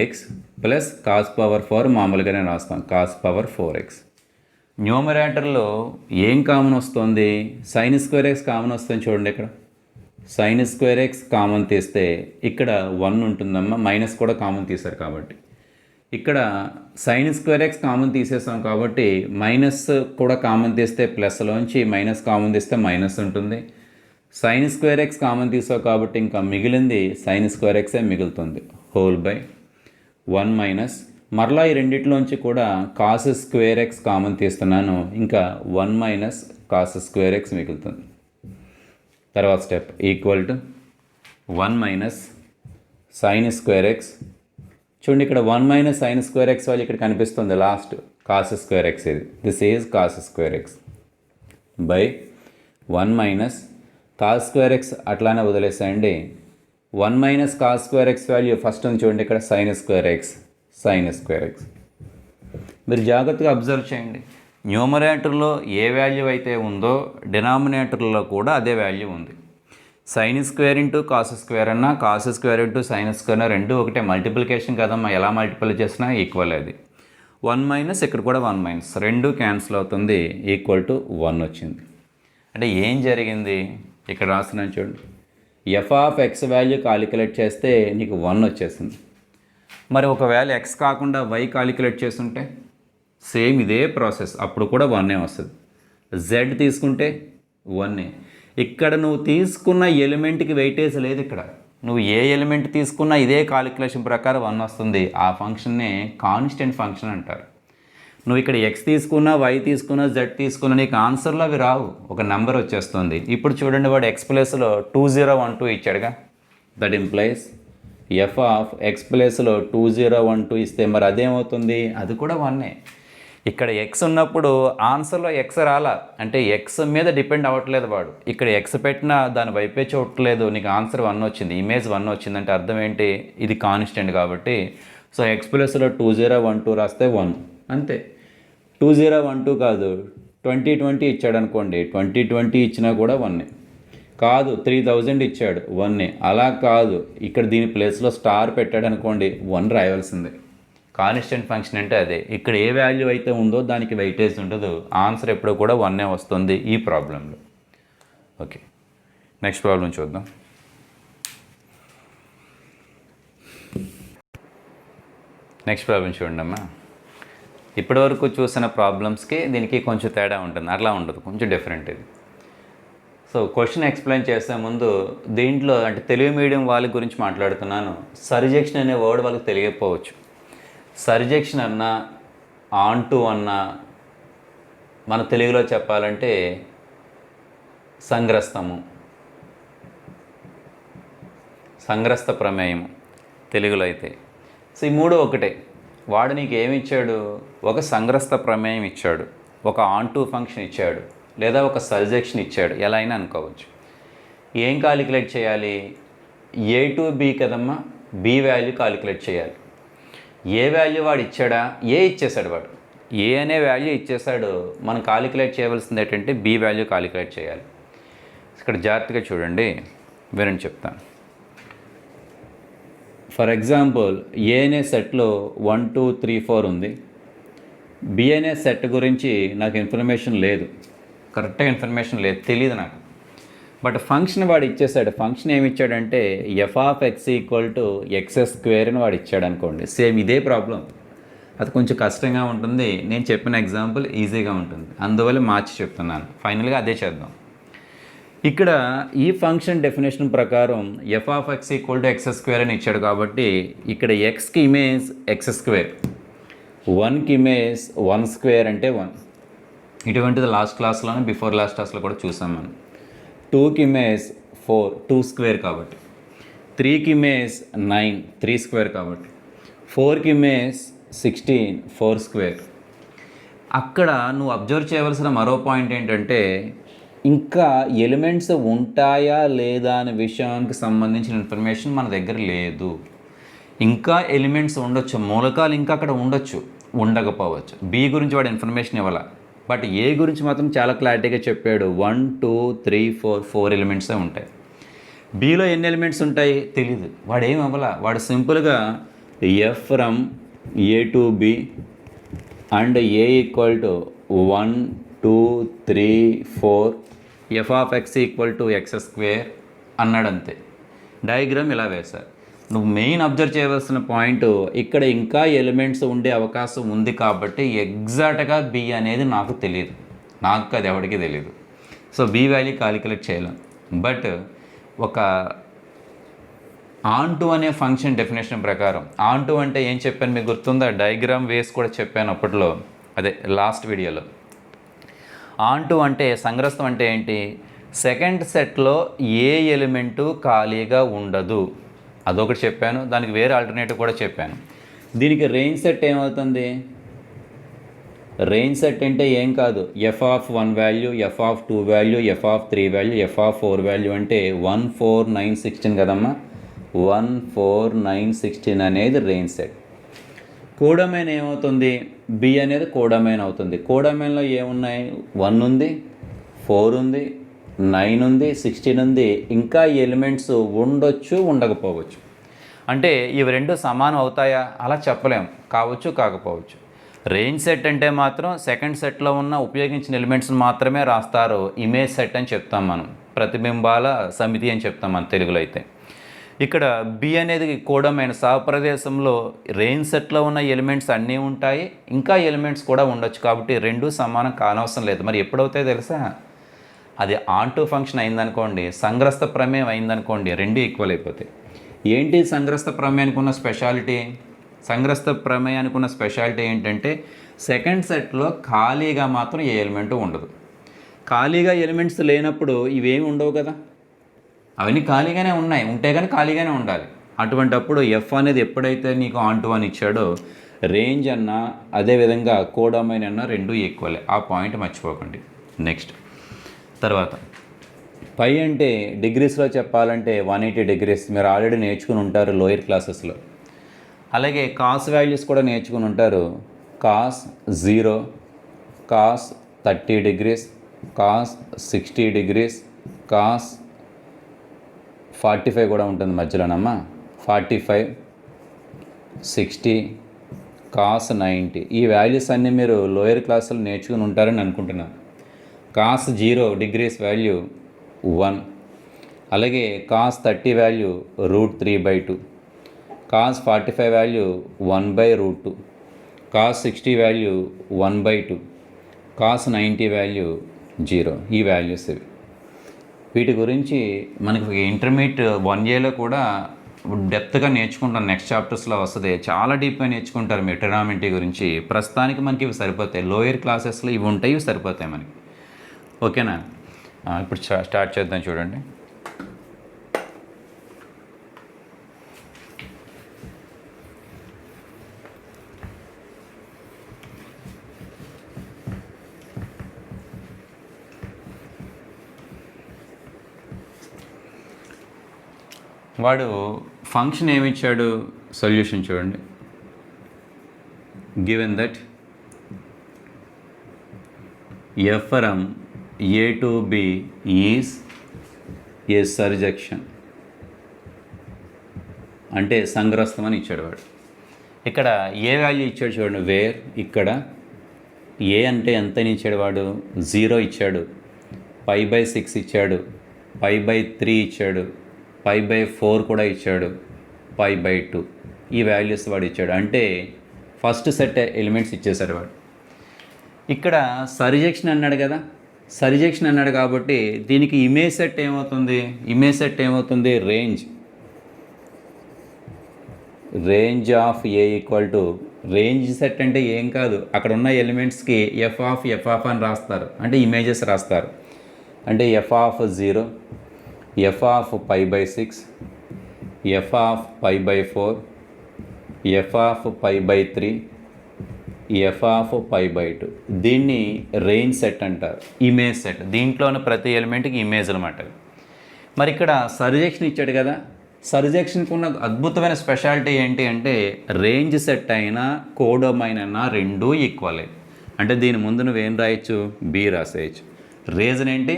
x plus cos power 4 మామూలుగానే రాస్తాం, కాస్ పవర్ 4x. న్యూమరేటర్లో ఏం కామన్ వస్తుంది, సైన్ స్క్వేర్ ఎక్స్ కామన్ వస్తుంది చూడండి. ఇక్కడ సైన్ స్క్వేర్ ఎక్స్ కామన్ తీస్తే ఇక్కడ 1 ఉంటుందమ్మా, మైనస్ కూడా కామన్ తీశారు కాబట్టి. ఇక్కడ సైన్ స్క్వేర్ ఎక్స్ కామన్ తీసేసాం కాబట్టి మైనస్ కూడా కామన్ తీస్తే ప్లస్లోంచి మైనస్ కామన్ తీస్తే మైనస్ ఉంటుంది. సైన్ స్క్వేర్ ఎక్స్ కామన్ తీసావు కాబట్టి ఇంకా మిగిలింది సైన్ స్క్వేర్ ఎక్సే మిగులుతుంది, హోల్ బై 1 మైనస్ మరలా ఈ రెండిట్లోంచి కూడా కాస్ స్క్వేర్ ఎక్స్ కామన్ తీస్తున్నాను, ఇంకా 1 మైనస్ కాస్ స్క్వేర్ ఎక్స్ మిగులుతుంది. తర్వాత step equal to 1 minus sine square X. చూడండి ఇక్కడ 1 మైనస్ సైన్ స్క్వేర్ ఎక్స్ వాళ్ళు ఇక్కడ కనిపిస్తుంది, లాస్ట్ కాస్ స్క్వేర్ ఎక్స్ ఇది, this is cos square X by 1 minus cos square X అట్లానే వదిలేసేయండి. 1 minus cos square X value first ఉంది చూడండి, ఇక్కడ sign square X, sign square X. మీరు జాగ్రత్తగా అబ్జర్వ్ చేయండి, న్యూమరేటర్లో ఏ వాల్యూ అయితే ఉందో డినామినేటర్లో కూడా అదే వాల్యూ ఉంది. Sine square into cos square అన్నా, cos square into sine square అన్నా రెండు ఒకటే, మల్టిప్లికేషన్ కదమ్మా, ఎలా మల్టిపుల్ చేసినా ఈక్వల్ అది. 1 మైనస్ ఇక్కడ కూడా 1 మైనస్ రెండు క్యాన్సిల్ అవుతుంది, ఈక్వల్ టు 1 వచ్చింది. అంటే ఏం జరిగింది ఇక్కడ రాస్తున్నాను చూడండి, F of X value calculate చేస్తే నీకు 1 వచ్చేసింది. మరి ఒకవేళ ఎక్స్ కాకుండా వై కాలిక్యులేట్ చేస్తుంటే సేమ్ ఇదే ప్రాసెస్, అప్పుడు కూడా 1 వస్తుంది. జెడ్ తీసుకుంటే 1. ఇక్కడ నువ్వు తీసుకున్న ఎలిమెంట్కి వెయిటేజ్ లేదు, ఇక్కడ నువ్వు ఏ ఎలిమెంట్ తీసుకున్నా ఇదే కాలిక్యులేషన్ ప్రకారం 1 వస్తుంది. ఆ ఫంక్షన్నే కాన్స్టెంట్ ఫంక్షన్ అంటారు. నువ్వు ఇక్కడ ఎక్స్ తీసుకున్నా, వై తీసుకున్నా, జెడ్ తీసుకున్నా నీకు ఆన్సర్లో అవి రావు, ఒక నెంబర్ వచ్చేస్తుంది. ఇప్పుడు చూడండి, వాడు ఎక్స్ ప్లేస్లో 2012 ఇచ్చాడుగా, that implies f of x ప్లేస్లో 2012 ఇస్తే మరి అదేమవుతుంది, అది కూడా 1. ఇక్కడ ఎక్స్ ఉన్నప్పుడు ఆన్సర్లో ఎక్స్ రాలా, అంటే ఎక్స్ మీద డిపెండ్ అవ్వట్లేదు వాడు. ఇక్కడ ఎక్స్ పెట్టినా దాని వైపే చూడట్లేదు, నీకు ఆన్సర్ 1 వచ్చింది, ఇమేజ్ 1 వచ్చిందంటే అర్థం ఏంటి, ఇది కాన్స్టెంట్ కాబట్టి. సో ఎక్స్ ప్లేస్లో 2012 రాస్తే 1 అంతే. 2012 కాదు 2020 ఇచ్చాడు అనుకోండి, 2020 ఇచ్చినా కూడా 1. కాదు 3000 ఇచ్చాడు 1. అలా కాదు, ఇక్కడ దీని ప్లేస్లో స్టార్ పెట్టాడు అనుకోండి, 1 రాయవలసిందే. కాన్స్టెంట్ ఫంక్షన్ అంటే అదే, ఇక్కడ ఏ వాల్యూ అయితే ఉందో దానికి వెయిటేజ్ ఉండదు, ఆన్సర్ ఎప్పుడు కూడా 1 వస్తుంది ఈ ప్రాబ్లంలో. ఓకే, నెక్స్ట్ ప్రాబ్లం చూద్దాం. నెక్స్ట్ ప్రాబ్లం చూడండి అమ్మా. ఇప్పటివరకు చూసిన ప్రాబ్లమ్స్కి దీనికి కొంచెం తేడా ఉంటుంది, అట్లా ఉండదు, కొంచెం డిఫరెంట్ ఇది. సో క్వశ్చన్ ఎక్స్ప్లెయిన్ చేసే ముందు దీంట్లో అంటే తెలుగు మీడియం వాళ్ళ గురించి మాట్లాడుతున్నాను. సర్జెక్షన్ అనే వర్డ్ వాళ్ళకి తెలియకపోవచ్చు. సర్జెక్షన్ అన్నా, ఆన్ టు అన్నా, మన తెలుగులో చెప్పాలంటే సంగ్రస్తము, సంగ్రస్త ప్రమేయం తెలుగులో అయితే. సో ఈ మూడు ఒకటే. వాడు నీకు ఏమి ఇచ్చాడు, ఒక సంగ్రస్త ప్రమేయం ఇచ్చాడు, ఒక ఆన్ టు ఫంక్షన్ ఇచ్చాడు, లేదా ఒక సర్జెక్షన్ ఇచ్చాడు, ఎలా అయినా అనుకోవచ్చు. ఏం కాలిక్యులేట్ చేయాలి, ఏ టు బి కదమ్మా, బి వాల్యూ కాలిక్యులేట్ చేయాలి. ఏ వాల్యూ వాడు ఇచ్చాడా, ఏ ఇచ్చేసాడు వాడు, ఏ అనే వాల్యూ ఇచ్చేసాడు. మనం కాలిక్యులేట్ చేయవలసింది ఏంటంటే బి వాల్యూ కాలిక్యులేట్ చేయాలి. ఇక్కడ జాగ్రత్తగా చూడండి, వినండి చెప్తాను. ఫర్ ఎగ్జాంపుల్ ఏ అనే సెట్లో 1 2 3 4 ఉంది. బి అనే సెట్ గురించి నాకు ఇన్ఫర్మేషన్ లేదు, కరెక్ట్గా ఇన్ఫర్మేషన్ లేదు, తెలియదు నాకు. బట్ ఫంక్షన్ వాడు ఇచ్చేసాడు. ఫంక్షన్ ఏమి ఇచ్చాడంటే F of x equal to X square అని వాడు ఇచ్చాడు అనుకోండి. సేమ్ ఇదే ప్రాబ్లం, అది కొంచెం కష్టంగా ఉంటుంది. నేను చెప్పిన ఎగ్జాంపుల్ ఈజీగా ఉంటుంది, అందువల్ల మార్చి చెప్తున్నాను. ఫైనల్గా అదే చేద్దాం. ఇక్కడ ఈ ఫంక్షన్ డెఫినేషన్ ప్రకారం F of x equal to X square అని ఇచ్చాడు కాబట్టి ఇక్కడ ఎక్స్కి ఇమేజ్ ఎక్స్ స్క్వేర్, 1కి ఇమేజ్ 1 స్క్వేర్ అంటే 1. ఇటువంటిది లాస్ట్ క్లాస్లోనే బిఫోర్ లాస్ట్ క్లాస్లో కూడా చూసాం మనం. 2కి ఇమేజ్ 4, 2 స్క్వేర్ కాబట్టి. 3కి ఇమేజ్ 9, 3 స్క్వేర్ కాబట్టి. 4కి ఇమేజ్ 16, 4 స్క్వేర్. అక్కడ నువ్వు అబ్జర్వ్ చేయవలసిన మరో పాయింట్ ఏంటంటే ఇంకా ఎలిమెంట్స్ ఉంటాయా లేదా అనే విషయానికి సంబంధించిన ఇన్ఫర్మేషన్ మన దగ్గర లేదు. ఇంకా ఎలిమెంట్స్ ఉండొచ్చు, మూలకాలు ఇంకా అక్కడ ఉండొచ్చు, ఉండకపోవచ్చు. బి గురించి వాడు ఇన్ఫర్మేషన్ ఇవ్వాల, బట్ ఏ గురించి మాత్రం చాలా క్లారిటీగా చెప్పాడు. 1 2 3 4 ఎలిమెంట్సే ఉంటాయి. బీలో ఎన్ని ఎలిమెంట్స్ ఉంటాయి తెలీదు, వాడు ఏం అవ్వాల. వాడు సింపుల్గా F from A to be and A equal to 1 2 3 4 F of x equal to X square అన్నాడు, అంతే. డయాగ్రామ్ ఇలా వేశారు. నువ్వు మెయిన్ అబ్జర్వ్ చేయవలసిన పాయింట్, ఇక్కడ ఇంకా ఎలిమెంట్స్ ఉండే అవకాశం ఉంది కాబట్టి ఎగ్జాక్ట్గా బి అనేది నాకు తెలియదు, నాకు అది ఎవరికి తెలియదు. సో బి వాల్యూ క్యాలిక్యులేట్ చేయలేం. బట్ ఒక ఆన్ టు అనే ఫంక్షన్ డెఫినేషన్ ప్రకారం, ఆన్ టు అంటే ఏం చెప్పాను మీకు గుర్తుందా? డయాగ్రామ్ వేసి కూడా చెప్పాను అప్పట్లో, అదే లాస్ట్ వీడియోలో. ఆన్ టు అంటే సంగ్రస్తం అంటే ఏంటి? సెకండ్ సెట్లో ఏ ఎలిమెంటు ఖాళీగా ఉండదు, అదొకటి చెప్పాను. దానికి వేరే ఆల్టర్నేటివ్ కూడా చెప్పాను. దీనికి రేంజ్ సెట్ ఏమవుతుంది? రేంజ్ సెట్ అంటే ఏం కాదు, F of 1 value, F of 2 value, F of 3 value, F of 4 value అంటే 1 4 9 16 కదమ్మా. 1 4 9 16 అనేది రేంజ్ సెట్. కోడమైన్ ఏమవుతుంది? బి అనేది కోడమైన్ అవుతుంది. కోడమైన్లో ఏమున్నాయి? 1 ఉంది, 4 ఉంది, 9 ఉంది, 16 ఉంది. ఇంకా ఎలిమెంట్స్ ఉండొచ్చు, ఉండకపోవచ్చు. అంటే ఇవి రెండు సమానం అవుతాయా? అలా చెప్పలేం, కావచ్చు, కాకపోవచ్చు. రేంజ్ సెట్ అంటే మాత్రం సెకండ్ సెట్లో ఉన్న ఉపయోగించిన ఎలిమెంట్స్ని మాత్రమే రాస్తారు. ఇమేజ్ సెట్ అని చెప్తాం మనం, ప్రతిబింబాల సమితి అని చెప్తాం మన తెలుగులో అయితే. ఇక్కడ బి అనేది కూడమైన సహప్రదేశంలో రేంజ్ సెట్లో ఉన్న ఎలిమెంట్స్ అన్నీ ఉంటాయి, ఇంకా ఎలిమెంట్స్ కూడా ఉండొచ్చు. కాబట్టి రెండు సమానం కానవసరం లేదు. మరి ఎప్పుడవుతాయో తెలుసా? అది ఆన్ టు ఫంక్షన్ అయిందనుకోండి, సంగ్రస్త ప్రమేయం అయిందనుకోండి, రెండు ఈక్వల్ అయిపోతాయి. ఏంటి సంగ్రస్త ప్రమేయానికి ఉన్న స్పెషాలిటీ? సంగ్రస్త ప్రమేయానికి ఉన్న స్పెషాలిటీ ఏంటంటే సెకండ్ సెట్లో ఖాళీగా మాత్రం ఏ ఎలిమెంటు ఉండదు. ఖాళీగా ఎలిమెంట్స్ లేనప్పుడు ఇవేమి ఉండవు కదా, అవన్నీ ఖాళీగానే ఉన్నాయి, ఉంటే కానీ ఖాళీగానే ఉండాలి. అటువంటప్పుడు ఎఫ్ అనేది ఎప్పుడైతే నీకు ఆన్ టు అని ఇచ్చాడో, రేంజ్ అన్నా అదేవిధంగా కోడమైన్ అన్నా రెండు ఈక్వలే. ఆ పాయింట్ మర్చిపోకండి. నెక్స్ట్ తర్వాత పై అంటే డిగ్రీస్లో చెప్పాలంటే 180 డిగ్రీస్ మీరు ఆల్రెడీ నేర్చుకుని ఉంటారు లోయర్ క్లాసెస్లో. అలాగే కాస్ వాల్యూస్ కూడా నేర్చుకుని ఉంటారు. Cos 0, cos 30 degrees, cos 60 degrees, cos 45 కూడా ఉంటుంది మధ్యలోనమ్మా. 45, 60, కాస్ 90. ఈ వాల్యూస్ అన్నీ మీరు లోయర్ క్లాసులు నేర్చుకుని ఉంటారని అనుకుంటున్నాను. Cos 0 degrees value 1. అలాగే cos 30 value √3/2. Cos 45 value 1/√2. Cos 60 value 1/2. Cos 90 value 0. ఈ వాల్యూస్ ఇవి. వీటి గురించి మనకి ఇంటర్మీడియట్ 1Aలో కూడా డెప్త్గా నేర్చుకుంటాం. నెక్స్ట్ చాప్టర్స్లో వస్తుంది, చాలా డీప్గా నేర్చుకుంటారు మీరు ట్రిగ్నోమెట్రీ గురించి. ప్రస్తుతానికి మనకి ఇవి సరిపోతాయి. లోయర్ క్లాసెస్లో ఇవి ఉంటాయి, ఇవి సరిపోతాయి మనకి. ఓకేనా? ఇప్పుడు స్టార్ట్ చేద్దాం. చూడండి, వాడు ఫంక్షన్ ఏమిచ్చాడు, సొల్యూషన్ చూడండి. Given that F from A to be is a సర్జెక్షన్, అంటే సంగ్రస్తం అని ఇచ్చాడు వాడు. ఇక్కడ ఏ వాల్యూ ఇచ్చాడు చూడండి, వేర్. ఇక్కడ ఏ అంటే ఎంతని ఇచ్చాడు వాడు? 0 ఇచ్చాడు, π/6 ఇచ్చాడు, π/3 ఇచ్చాడు, π/4 కూడా ఇచ్చాడు, π/2. ఈ వాల్యూస్ వాడు ఇచ్చాడు. అంటే ఫస్ట్ సెట్ ఎలిమెంట్స్ ఇచ్చేసాడు వాడు. ఇక్కడ సర్జెక్షన్ అన్నాడు కదా, సర్జెక్షన్ అన్నాడు కాబట్టి దీనికి ఇమేజ్ సెట్ ఏమవుతుంది? ఇమేజ్ సెట్ ఏమవుతుంది? Range of A equal to, range set అంటే ఏం కాదు, అక్కడ ఉన్న ఎలిమెంట్స్కి ఎఫ్ ఆఫ్ అని రాస్తారు, అంటే ఇమేజెస్ రాస్తారు. అంటే f of 0, F of π/6, f of π/4, f of π/3, f of pi by two. దీన్ని రేంజ్ సెట్ అంటారు, ఇమేజ్ సెట్. దీంట్లోని ప్రతి ఎలిమెంట్కి ఇమేజ్ అనమాట. మరి ఇక్కడ సర్జెక్షన్ ఇచ్చాడు కదా, సర్జెక్షన్కి ఉన్న అద్భుతమైన స్పెషాలిటీ ఏంటి అంటే రేంజ్ సెట్ అయినా కోడొమైన్ అయినా రెండూ ఈక్వలే. అంటే దీని ముందు నువ్వేం రాయొచ్చు, బి రాసేయచ్చు. రీజన్ ఏంటి,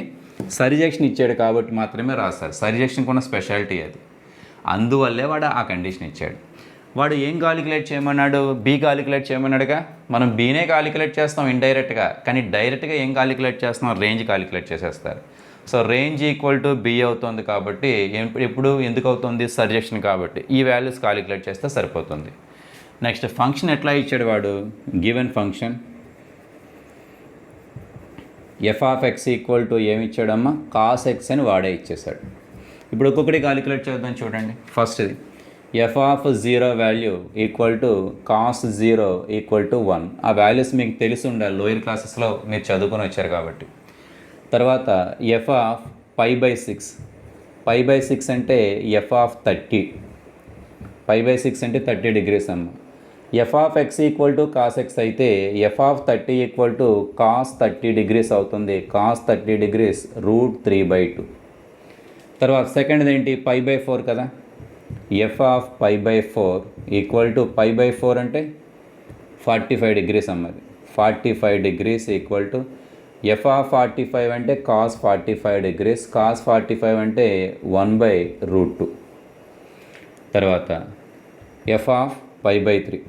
సర్జెక్షన్ ఇచ్చాడు కాబట్టి మాత్రమే రాస్తారు. సర్జెక్షన్కి ఉన్న స్పెషాలిటీ అది. అందువల్లే వాడు ఆ కండిషన్ ఇచ్చాడు. వాడు ఏం కాలిక్యులేట్ చేయమన్నాడు, బి కాలిక్యులేట్ చేయమన్నాడుగా. మనం బీనే కాలిక్యులేట్ చేస్తాం ఇండైరెక్ట్గా, కానీ డైరెక్ట్గా ఏం కాలిక్యులేట్ చేస్తున్నాం, రేంజ్ కాలిక్యులేట్ చేసేస్తారు. So range equal to be అవుతుంది కాబట్టి ఎప్పుడు ఎందుకు అవుతుంది, సర్జెక్షన్ కాబట్టి ఈ వాల్యూస్ కాలిక్యులేట్ చేస్తే సరిపోతుంది. నెక్స్ట్ ఫంక్షన్ ఎట్లా ఇచ్చాడు వాడు, given function f of x equal to ఏమి ఇచ్చాడమ్మా, కాస్ ఎక్స్ అని వాడే ఇచ్చేసాడు. ఇప్పుడు ఒక్కొక్కటి కాలిక్యులేట్ చేద్దాం చూడండి. ఫస్ట్ది F of 0 value equal to cos 0 equal to 1. ఆ వాల్యూస్ మీకు తెలిసి ఉండాలి, లోయర్ క్లాసెస్లో మీరు చదువుకొని వచ్చారు కాబట్టి. తర్వాత F of pi by 6. Pi by 6 అంటే ఎఫ్ ఆఫ్ 30. పై బై 6 అంటే 30 డిగ్రీస్ అమ్మ. F of x equal to cos x అయితే f of 30 equal to cos 30 degrees అవుతుంది. Cos 30 degrees √3/2. తర్వాత సెకండ్ది ఏంటి, పై బై 4 కదా. F of pi by 4 equal to pi by 4 అంటే 45 డిగ్రీస్ అమ్మది. 45 degrees equal to F of 45 అంటే cos 45 degrees. Cos 45 అంటే 1/√2. తర్వాత F of pi by 3.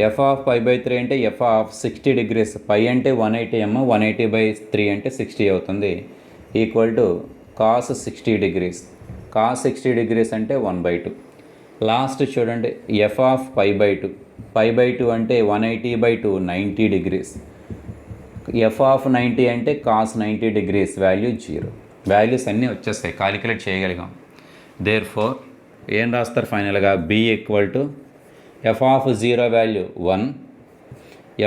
F of pi by 3 అంటే ఎఫ్ ఆఫ్ 60 డిగ్రీస్. పై అంటే 180 అమ్మ, 180/3 అంటే 60 అవుతుంది. Equal to cos 60 degrees. Cos 60 degrees అంటే 1/2. లాస్ట్ చూడండి F of pi by 2. Pi by 2 అంటే 180/2 90 డిగ్రీస్. ఎఫ్ ఆఫ్ 90 అంటే కాస్ 90 డిగ్రీస్. వాల్యూ 0. వాల్యూస్ అన్నీ వచ్చేస్తాయి, కాలిక్యులేట్ చేయగలిగాం. దేర్ ఫోర్ ఏం రాస్తారు ఫైనల్గా, B equal to F of 0 value 1,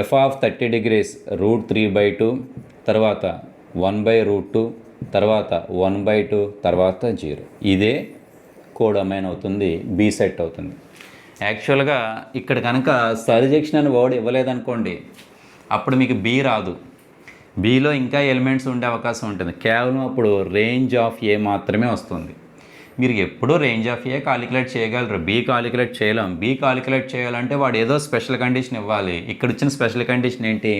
F of 30 degrees √3/2, తర్వాత 1/√2, తర్వాత 1/2, తర్వాత 0. ఇదే కోడొమైన్ అవుతుంది, బి సెట్ అవుతుంది. యాక్చువల్గా ఇక్కడ కనుక సర్జెక్షన్ అని వర్డ్ ఇవ్వలేదనుకోండి, అప్పుడు మీకు బి రాదు. బిలో ఇంకా ఎలిమెంట్స్ ఉండే అవకాశం ఉంటుంది. కేవలం అప్పుడు రేంజ్ ఆఫ్ ఏ మాత్రమే వస్తుంది. మీరు ఎప్పుడూ రేంజ్ ఆఫ్ ఏ కాలిక్యులేట్ చేయగలరు, బి కాలిక్యులేట్ చేయలేం. బి కాలిక్యులేట్ చేయాలంటే వాడు ఏదో స్పెషల్ కండిషన్ ఇవ్వాలి. ఇక్కడ ఇచ్చిన స్పెషల్ కండిషన్ ఏంటి,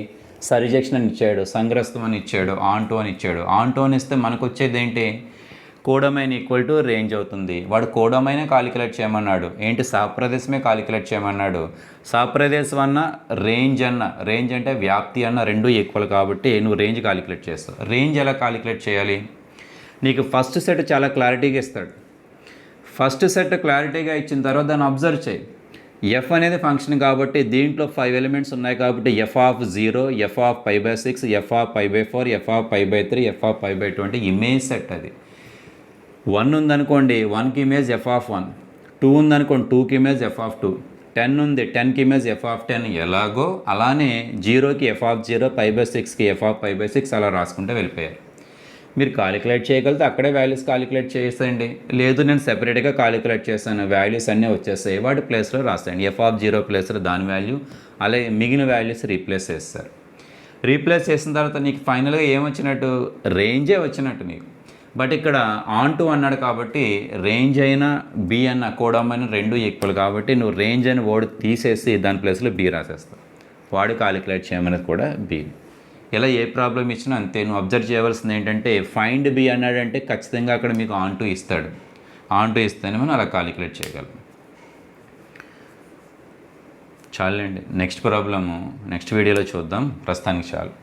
సర్జెక్షన్ అని ఇచ్చాడు, సంగ్రస్తం అని ఇచ్చాడు, ఆన్ టు అని ఇచ్చాడు. ఆన్ టు అని ఇస్తే మనకు వచ్చేది ఏంటి, కోడొమైన్ ఈక్వల్ టు రేంజ్ అవుతుంది. వాడు కోడొమైనే కాలిక్యులేట్ చేయమన్నాడు, ఏంటి సాప్రదేశమే కాలిక్యులేట్ చేయమన్నాడు. సాప్రదేశం అన్న రేంజ్ అన్న, రేంజ్ అంటే వ్యాప్తి అన్న రెండు ఈక్వల్ కాబట్టి నువ్వు రేంజ్ కాలిక్యులేట్ చేస్తావు. రేంజ్ ఎలా కాలిక్యులేట్ చేయాలి, నీకు ఫస్ట్ సెట్ చాలా క్లారిటీగా ఇస్తాడు. ఫస్ట్ సెట్ క్లారిటీగా ఇచ్చిన తర్వాత దాన్ని అబ్జర్వ్ చేయి. ఎఫ్ అనేది ఫంక్షన్ కాబట్టి దీంట్లో 5 ఎలిమెంట్స్ ఉన్నాయి కాబట్టి F of 0, F of pi by 6, F of pi by 4, F of pi by 3, F of pi by 2 అంటే ఇమేజ్ సెట్. అది 1 ఉందనుకోండి 1కి ఇమేజ్ ఎఫ్ ఆఫ్ 1, 2 ఉందనుకోండి 2కి ఇమేజ్ ఎఫ్ ఆఫ్ 2, 10 ఉంది 10కి ఇమేజ్ ఎఫ్ ఆఫ్ 10. ఎలాగో అలానే 0కి ఎఫ్ ఆఫ్ 0, పై బై 6కి ఎఫ్ ఆఫ్ పై బై 6 అలా రాసుకుంటే వెళ్ళిపోయారు. మీరు కాలిక్యులేట్ చేయగలిగితే అక్కడే వాల్యూస్ కాలిక్యులేట్ చేసేయండి. లేదు నేను సెపరేట్గా కాలిక్యులేట్ చేస్తాను, వాల్యూస్ అన్నీ వచ్చేస్తాయి, వాటి ప్లేస్లో రాస్తాయండి. ఎఫ్ ఆఫ్ 0 ప్లేస్లో దాని వాల్యూ, అలాగే మిగిలిన వాల్యూస్ రీప్లేస్ చేస్తారు. రీప్లేస్ చేసిన తర్వాత నీకు ఫైనల్గా ఏమొచ్చినట్టు, రేంజే వచ్చినట్టు నీకు. బట్ ఇక్కడ ఆన్ టు అన్నాడు కాబట్టి రేంజ్ అయినా బి అన్న కోడొమైన్ రెండు ఈక్వల్ కాబట్టి నువ్వు రేంజ్ అని వర్డ్ తీసేసి దాని ప్లేస్లో బి రాసేస్తావు. వాడు కాలిక్యులేట్ చేయమనేది కూడా బి. ఇలా ఏ ప్రాబ్లం ఇచ్చినా అంతే. నువ్వు అబ్జర్వ్ చేయవలసింది ఏంటంటే ఫైండ్ బి అన్నాడంటే ఖచ్చితంగా అక్కడ మీకు ఆన్ టు ఇస్తాడు. ఆన్ టు ఇస్తేనే మనం అలా కాలిక్యులేట్ చేయగలం. చాలండి, నెక్స్ట్ ప్రాబ్లము నెక్స్ట్ వీడియోలో చూద్దాం. ప్రస్తుతానికి చాలు.